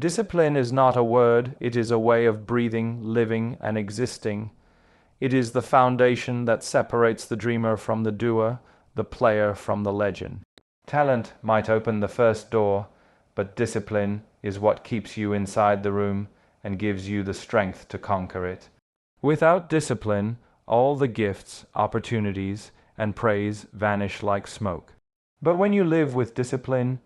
Discipline is not a word, it is a way of breathing, living, and existing. It is the foundation that separates the dreamer from the doer, the player from the legend. Talent might open the first door, but discipline is what keeps you inside the room and gives you the strength to conquer it. Without discipline, all the gifts, opportunities, and praise vanish like smoke. But when you live with discipline,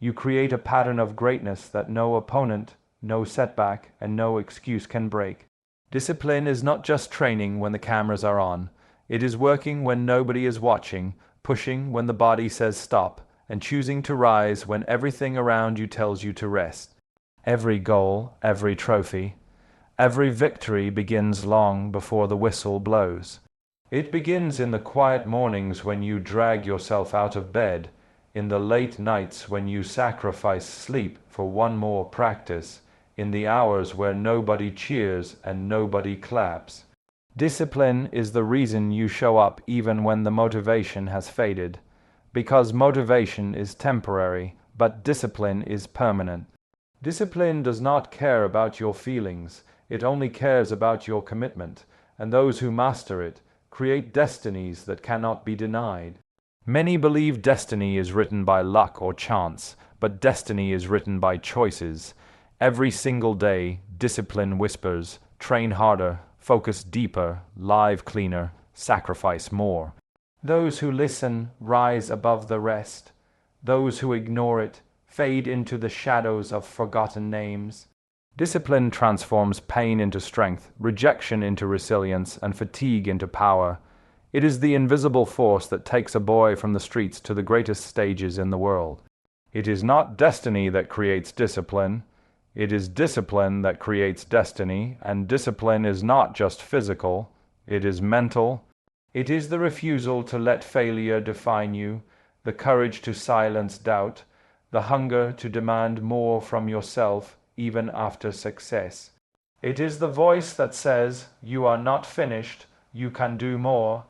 you create a pattern of greatness that no opponent, no setback, and no excuse can break. Discipline is not just training when the cameras are on. It is working when nobody is watching, pushing when the body says stop, and choosing to rise when everything around you tells you to rest. Every goal, every trophy, every victory begins long before the whistle blows. It begins in the quiet mornings when you drag yourself out of bed, in the late nights when you sacrifice sleep for one more practice, in the hours where nobody cheers and nobody claps. Discipline is the reason you show up even when the motivation has faded, because motivation is temporary, but discipline is permanent. Discipline does not care about your feelings, it only cares about your commitment, and those who master it create destinies that cannot be denied. Many believe destiny is written by luck or chance, but destiny is written by choices. Every single day, discipline whispers, train harder, focus deeper, live cleaner, sacrifice more. Those who listen rise above the rest. Those who ignore it fade into the shadows of forgotten names. Discipline transforms pain into strength, rejection into resilience, and fatigue into power. It is the invisible force that takes a boy from the streets to the greatest stages in the world. It is not destiny that creates discipline. It is discipline that creates destiny, and discipline is not just physical, it is mental. It is the refusal to let failure define you, the courage to silence doubt, the hunger to demand more from yourself even after success. It is the voice that says, "You are not finished, you can do more."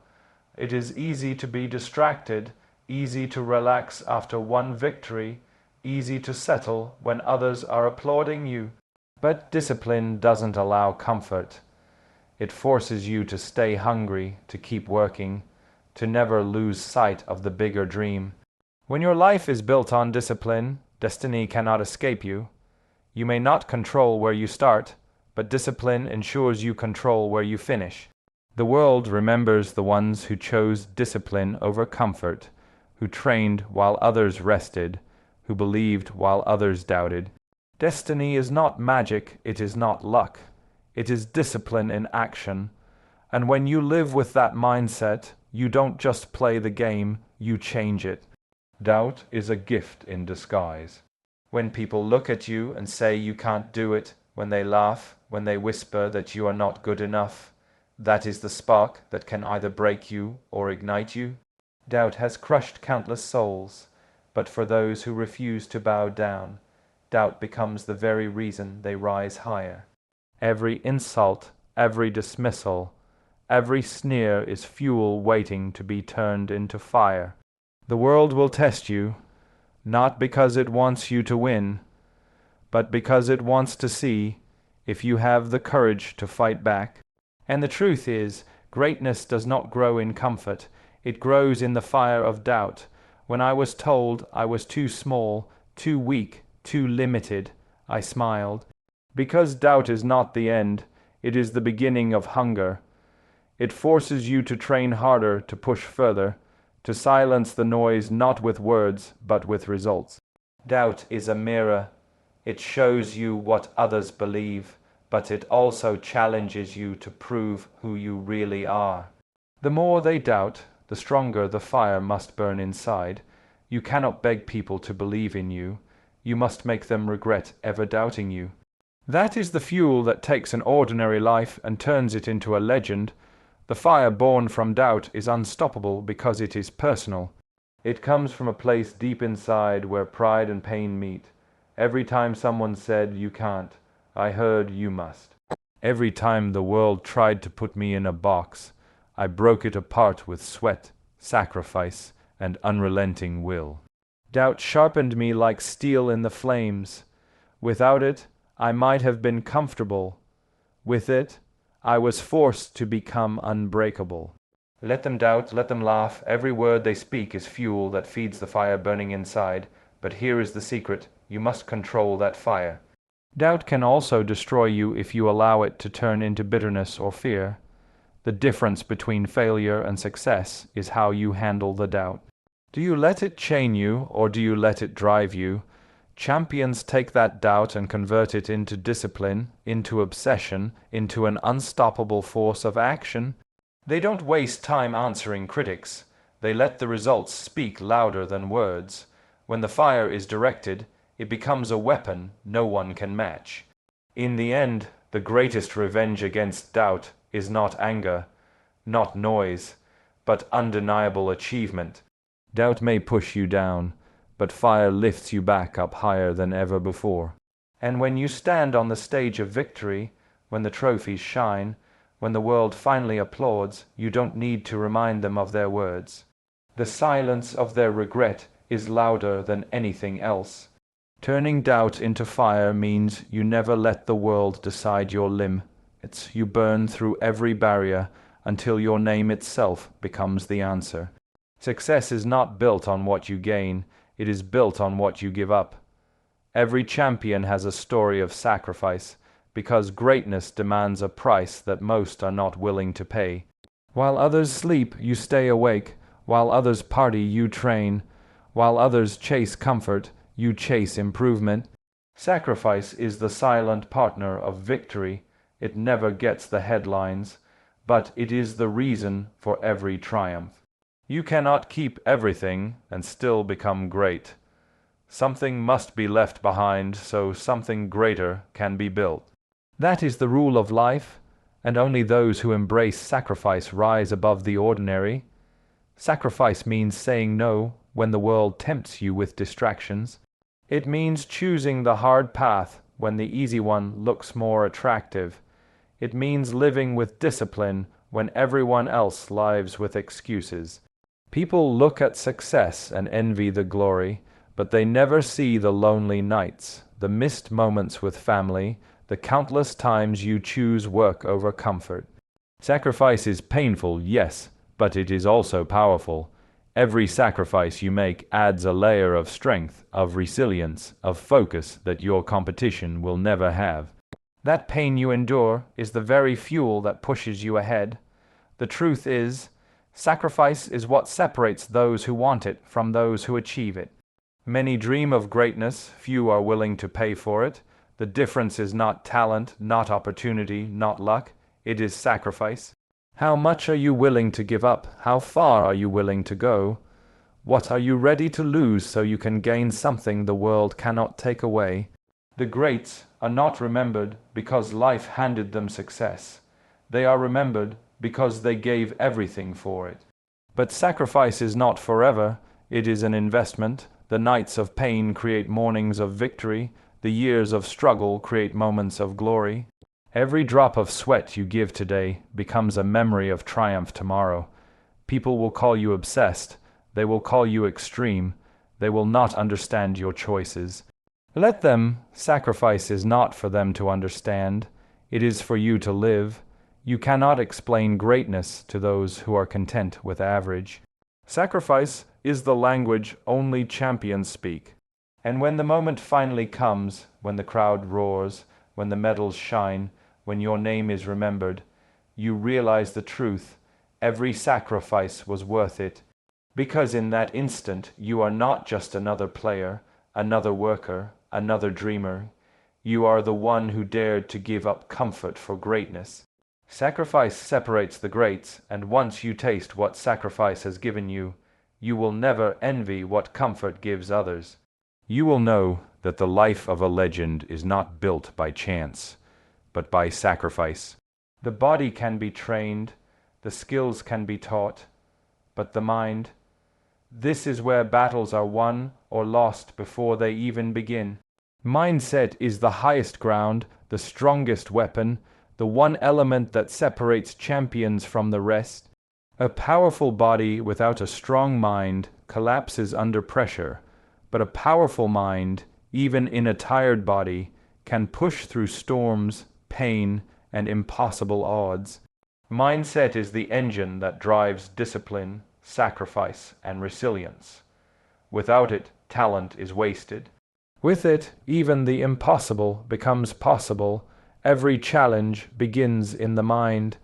It is easy to be distracted, easy to relax after one victory, easy to settle when others are applauding you. But discipline doesn't allow comfort. It forces you to stay hungry, to keep working, to never lose sight of the bigger dream. When your life is built on discipline, destiny cannot escape you. You may not control where you start, but discipline ensures you control where you finish. The world remembers the ones who chose discipline over comfort, who trained while others rested, who believed while others doubted. Destiny is not magic, it is not luck. It is discipline in action. And when you live with that mindset, you don't just play the game, you change it. Doubt is a gift in disguise. When people look at you and say you can't do it, when they laugh, when they whisper that you are not good enough, that is the spark that can either break you or ignite you. Doubt has crushed countless souls, but for those who refuse to bow down, doubt becomes the very reason they rise higher. Every insult, every dismissal, every sneer is fuel waiting to be turned into fire. The world will test you, not because it wants you to win, but because it wants to see if you have the courage to fight back. And the truth is, greatness does not grow in comfort, it grows in the fire of doubt. When I was told I was too small, too weak, too limited, I smiled. Because doubt is not the end, it is the beginning of hunger. It forces you to train harder, to push further, to silence the noise not with words, but with results. Doubt is a mirror. It shows you what others believe, but it also challenges you to prove who you really are. The more they doubt, the stronger the fire must burn inside. You cannot beg people to believe in you. You must make them regret ever doubting you. That is the fuel that takes an ordinary life and turns it into a legend. The fire born from doubt is unstoppable because it is personal. It comes from a place deep inside where pride and pain meet. Every time someone said, "You can't," I heard, "You must." Every time the world tried to put me in a box, I broke it apart with sweat, sacrifice, and unrelenting will. Doubt sharpened me like steel in the flames. Without it, I might have been comfortable. With it, I was forced to become unbreakable. Let them doubt, let them laugh. Every word they speak is fuel that feeds the fire burning inside. But here is the secret. You must control that fire. Doubt can also destroy you if you allow it to turn into bitterness or fear. The difference between failure and success is how you handle the doubt. Do you let it chain you, or do you let it drive you? Champions take that doubt and convert it into discipline, into obsession, into an unstoppable force of action. They don't waste time answering critics. They let the results speak louder than words. When the fire is directed, it becomes a weapon no one can match. In the end, the greatest revenge against doubt is not anger, not noise, but undeniable achievement. Doubt may push you down, but fire lifts you back up higher than ever before. And when you stand on the stage of victory, when the trophies shine, when the world finally applauds, you don't need to remind them of their words. The silence of their regret is louder than anything else. Turning doubt into fire means you never let the world decide your limb. You burn through every barrier until your name itself becomes the answer. Success is not built on what you gain, it is built on what you give up. Every champion has a story of sacrifice, because greatness demands a price that most are not willing to pay. While others sleep, you stay awake. While others party, you train. While others chase comfort, you chase improvement. Sacrifice is the silent partner of victory. It never gets the headlines, but it is the reason for every triumph. You cannot keep everything and still become great. Something must be left behind so something greater can be built. That is the rule of life, and only those who embrace sacrifice rise above the ordinary. Sacrifice means saying no when the world tempts you with distractions. It means choosing the hard path when the easy one looks more attractive. It means living with discipline when everyone else lives with excuses. People look at success and envy the glory, but they never see the lonely nights, the missed moments with family, the countless times you choose work over comfort. Sacrifice is painful, yes, but it is also powerful. Every sacrifice you make adds a layer of strength, of resilience, of focus that your competition will never have. That pain you endure is the very fuel that pushes you ahead. The truth is, sacrifice is what separates those who want it from those who achieve it. Many dream of greatness, few are willing to pay for it. The difference is not talent, not opportunity, not luck. It is sacrifice. How much are you willing to give up? How far are you willing to go? What are you ready to lose so you can gain something the world cannot take away? The greats are not remembered because life handed them success. They are remembered because they gave everything for it. But sacrifice is not forever. It is an investment. The nights of pain create mornings of victory. The years of struggle create moments of glory. Every drop of sweat you give today becomes a memory of triumph tomorrow. People will call you obsessed. They will call you extreme. They will not understand your choices. Let them. Sacrifice is not for them to understand. It is for you to live. You cannot explain greatness to those who are content with average. Sacrifice is the language only champions speak. And when the moment finally comes, when the crowd roars, when the medals shine, when your name is remembered, you realize the truth. Every sacrifice was worth it. Because in that instant, you are not just another player, another worker, another dreamer. You are the one who dared to give up comfort for greatness. Sacrifice separates the greats, and once you taste what sacrifice has given you, you will never envy what comfort gives others. You will know that the life of a legend is not built by chance, but by sacrifice. The body can be trained, the skills can be taught, but the mind, this is where battles are won or lost before they even begin. Mindset is the highest ground, the strongest weapon, the one element that separates champions from the rest. A powerful body without a strong mind collapses under pressure, but a powerful mind, even in a tired body, can push through storms, pain, and impossible odds. Mindset is the engine that drives discipline, sacrifice, and resilience. Without it, talent is wasted. With it, even the impossible becomes possible. Every challenge begins in the mind.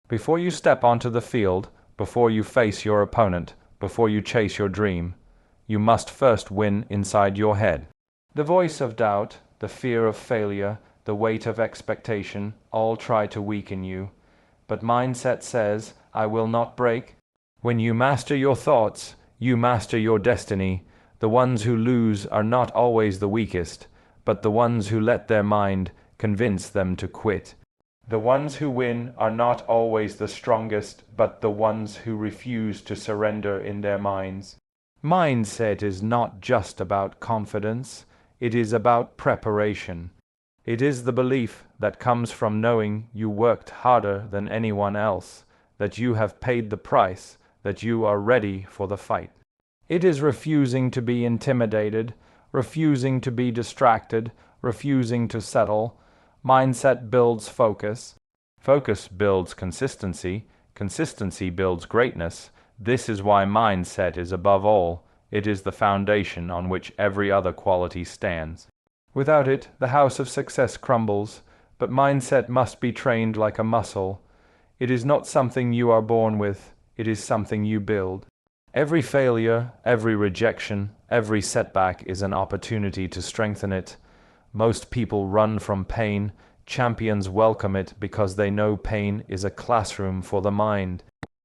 Before you step onto the field, before you face your opponent, before you chase your dream, you must first win inside your head. The voice of doubt, the fear of failure, the weight of expectation all try to weaken you. But mindset says, I will not break. When you master your thoughts, you master your destiny. The ones who lose are not always the weakest, but the ones who let their mind convince them to quit. The ones who win are not always the strongest, but the ones who refuse to surrender in their minds. Mindset is not just about confidence, it is about preparation. It is the belief that comes from knowing you worked harder than anyone else, that you have paid the price, that you are ready for the fight. It is refusing to be intimidated, refusing to be distracted, refusing to settle. Mindset builds focus. Focus builds consistency. Consistency builds greatness. This is why mindset is above all. It is the foundation on which every other quality stands. Without it, the house of success crumbles, but mindset must be trained like a muscle. It is not something you are born with, it is something you build. Every failure, every rejection, every setback is an opportunity to strengthen it. Most people run from pain. Champions welcome it because they know pain is a classroom for the mind.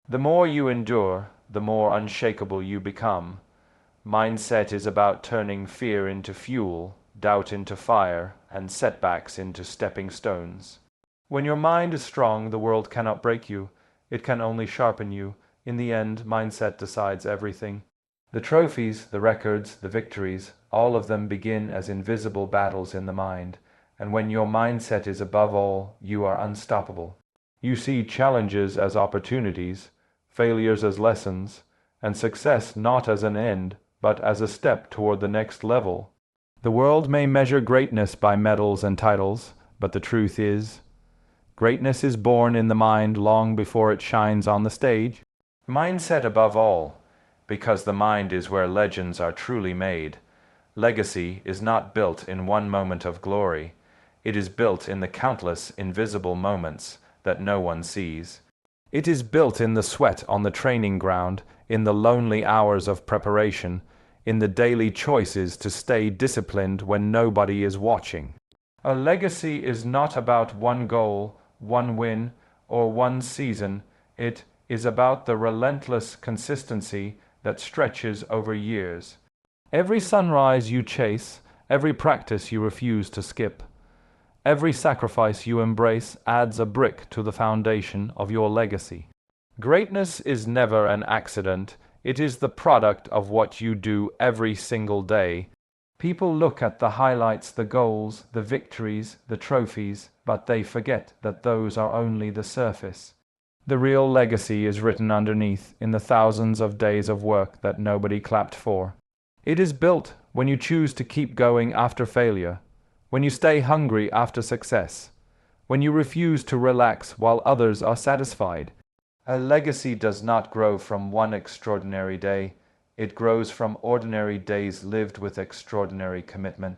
The more you endure, the more unshakable you become. Mindset is about turning fear into fuel, doubt into fire, and setbacks into stepping stones. When your mind is strong, the world cannot break you. It can only sharpen you. In the end, mindset decides everything. The trophies, the records, the victories, all of them begin as invisible battles in the mind. And when your mindset is above all, you are unstoppable. You see challenges as opportunities, failures as lessons, and success not as an end, but as a step toward the next level. The world may measure greatness by medals and titles, but the truth is, greatness is born in the mind long before it shines on the stage. Mindset above all, because the mind is where legends are truly made. Legacy is not built in one moment of glory. It is built in the countless invisible moments that no one sees. It is built in the sweat on the training ground, in the lonely hours of preparation, in the daily choices to stay disciplined when nobody is watching. A legacy is not about one goal, one win, or one season. It is about the relentless consistency that stretches over years. Every sunrise you chase, every practice you refuse to skip, every sacrifice you embrace adds a brick to the foundation of your legacy. Greatness is never an accident. It is the product of what you do every single day. People look at the highlights, the goals, the victories, the trophies, but they forget that those are only the surface. The real legacy is written underneath in the thousands of days of work that nobody clapped for. It is built when you choose to keep going after failure, when you stay hungry after success, when you refuse to relax while others are satisfied. A legacy does not grow from one extraordinary day. It grows from ordinary days lived with extraordinary commitment.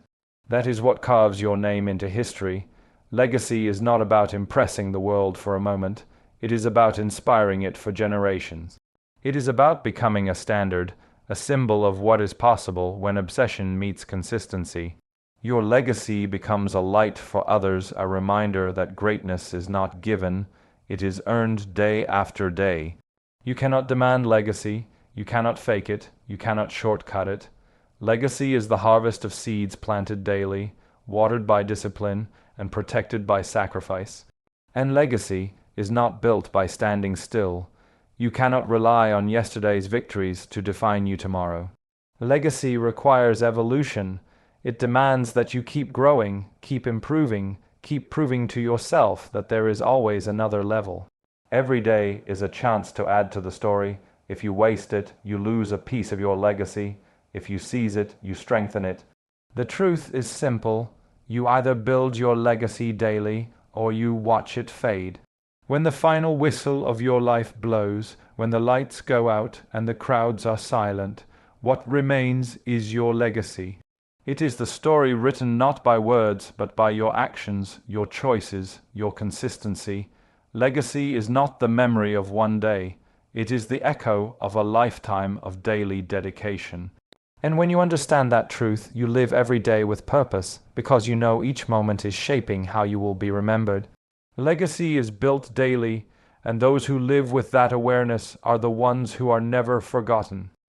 That is what carves your name into history. Legacy is not about impressing the world for a moment. It is about inspiring it for generations. It is about becoming a standard, a symbol of what is possible when obsession meets consistency. Your legacy becomes a light for others, a reminder that greatness is not given, it is earned day after day. You cannot demand legacy, you cannot fake it, you cannot shortcut it. Legacy is the harvest of seeds planted daily, watered by discipline, and protected by sacrifice. And legacy is not built by standing still. You cannot rely on yesterday's victories to define you tomorrow. Legacy requires evolution. It demands that you keep growing, keep improving, keep proving to yourself that there is always another level. Every day is a chance to add to the story. If you waste it, you lose a piece of your legacy. If you seize it, you strengthen it. The truth is simple. You either build your legacy daily or you watch it fade. When the final whistle of your life blows, when the lights go out and the crowds are silent, what remains is your legacy. It is the story written not by words, but by your actions, your choices, your consistency. Legacy is not the memory of one day. It is the echo of a lifetime of daily dedication. And when you understand that truth, you live every day with purpose, because you know each moment is shaping how you will be remembered. Legacy is built daily, and those who live with that awareness are the ones who are never forgotten.